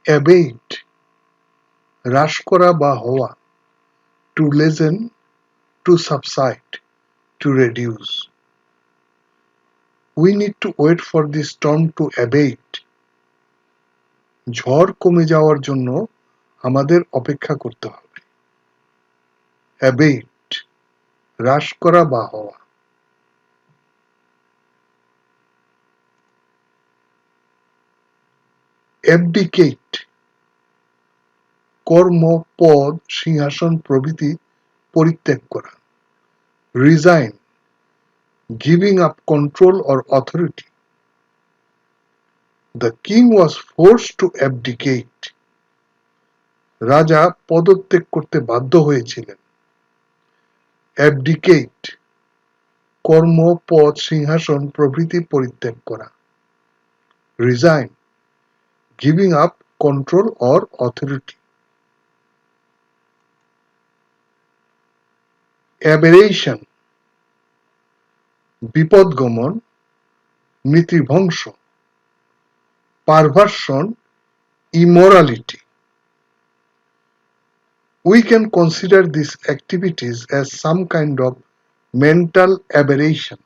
অ্যাবেট, হ্রাস করা বা হওয়া, to lessen, to subside, to reduce. We need to wait for the storm to abate. ঝড় কমে যাওয়ার জন্য আমাদের অপেক্ষা করতে হবে। অ্যাবেট, হ্রাস করা বা হওয়া। অ্যাবডিকেট, কর্ম, পদ, সিংহাসন প্রভৃতি পরিত্যাগ করা। Resign, giving up control or authority. The king was forced to abdicate. রাজা পদত্যাগ করতে বাধ্য হয়েছিলেন। অ্যাবডিকেট, কর্ম, পদ, সিংহাসন প্রভৃতি পরিত্যাগ করা। Resign, giving up control or authority. Aberration, বিপদগমন, নীতিভঙ্গ, perversion, immorality. We can consider these activities as some kind of mental aberration.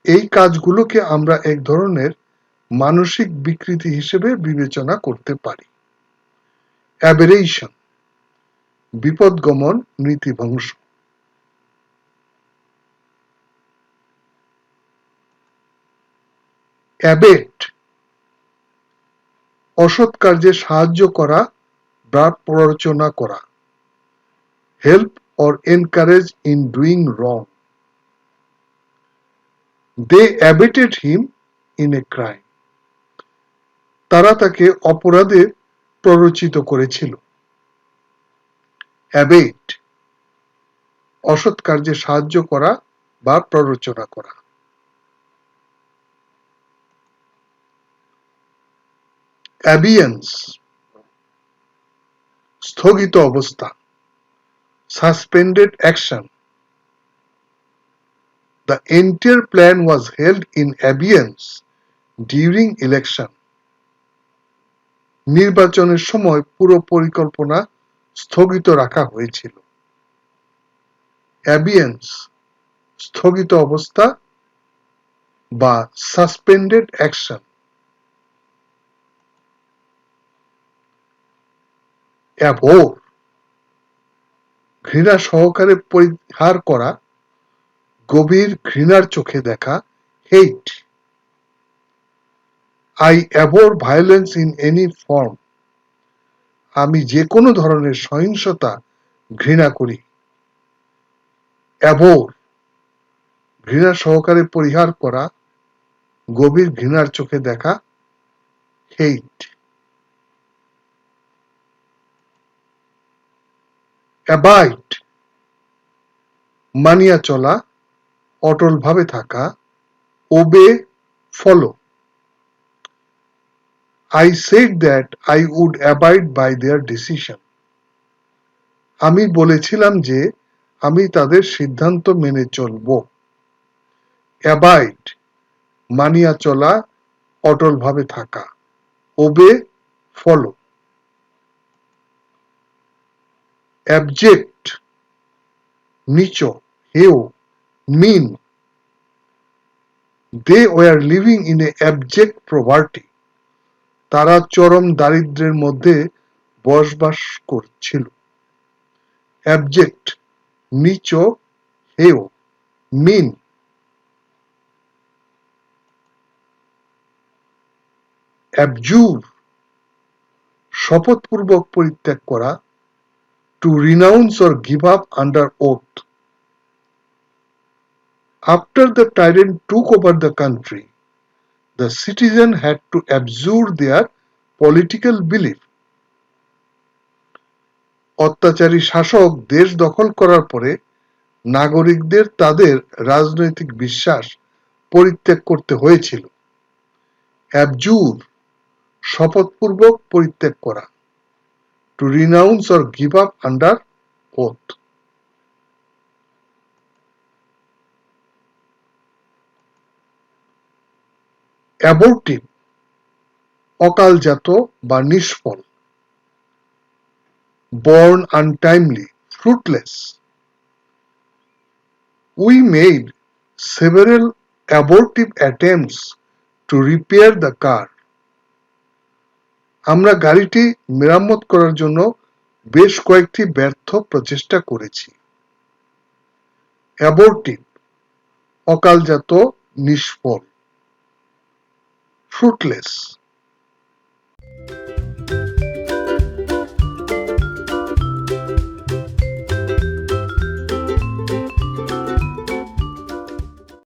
এই কাজগুলোকে আমরা এক ধরনের মানসিক বিকৃতি হিসেবে বিবেচনা করতে পারি। অ্যাবেরেশন, বিপদগমন, নীতিভঙ্গ। অ্যাবেট, অসৎ কার্যে সাহায্য করা বা প্ররোচনা করা। Help or encourage in doing wrong. They abated him in a crime. তারা তাকে অপরাধে প্ররোচিত করেছিল। অ্যাবেট, অসৎ কার্যে সাহায্য করা বা প্ররোচনা করা। অ্যাবিয়েন্স, স্থগিত অবস্থা। Suspended action. The entire plan was held in abeyance during election. নির্বাচনের সময় পুরো পরিকল্পনা স্থগিত রাখা হয়েছিল। অ্যাবিয়েন্স, স্থগিত অবস্থা বা সাসপেন্ডেড অ্যাকশন। অ্যাভোর, ঘৃণা সহকারে পরিহার করা, গভীর ঘৃণার চোখে দেখা। Hate, I abhor violence in any form. আমি যে কোনো ধরনের সহিংসতা ঘৃণা করি। অ্যাভোর, ঘৃণা সহকারে পরিহার করা, গভীর ঘৃণার চোখে দেখা। হেট। অ্যাবাইড, মানিয়া চলা, অটলভাবে থাকা। ওবে, follow. I said that I would abide by their decision. আমি বলেছিলাম যে আমি তাদের সিদ্ধান্ত মেনে চলব। অ্যাবাইড, মানিয়া চলা, অটলভাবে থাকা। ওবে, ফলো। অ্যাবজেক্ট, নীচ, হেয়, মিন। They were living in a abject poverty. তারা চরম দারিদ্র্যের মধ্যে বসবাস করছিল। অ্যাবজেক্ট, নীচ, হেয়, মিন। অ্যাবজুর, শপথপূর্বক পরিত্যাগ করা। To renounce or give up under oath. After the tyrant took over the country, the citizen had to abjure their political belief. অত্যাচারী শাসক দেশ দখল করার পরে নাগরিকদের তাদের রাজনৈতিক বিশ্বাস পরিত্যাগ করতে হয়েছিল। অ্যাবজুর, শপথপূর্বক পরিত্যাগ করা। To renounce or give up under oath. Abortive, অকালজাত বা নিষ্ফল, born untimely, fruitless. We made several abortive attempts to repair the car. আমরা গাড়িটি মেরামত করার জন্য বেশ কয়েকটি ব্যর্থ প্রচেষ্টা করেছি। অ্যাবর্টিভ, অকালজাত, নিষ্ফল, ফ্রুটলেস।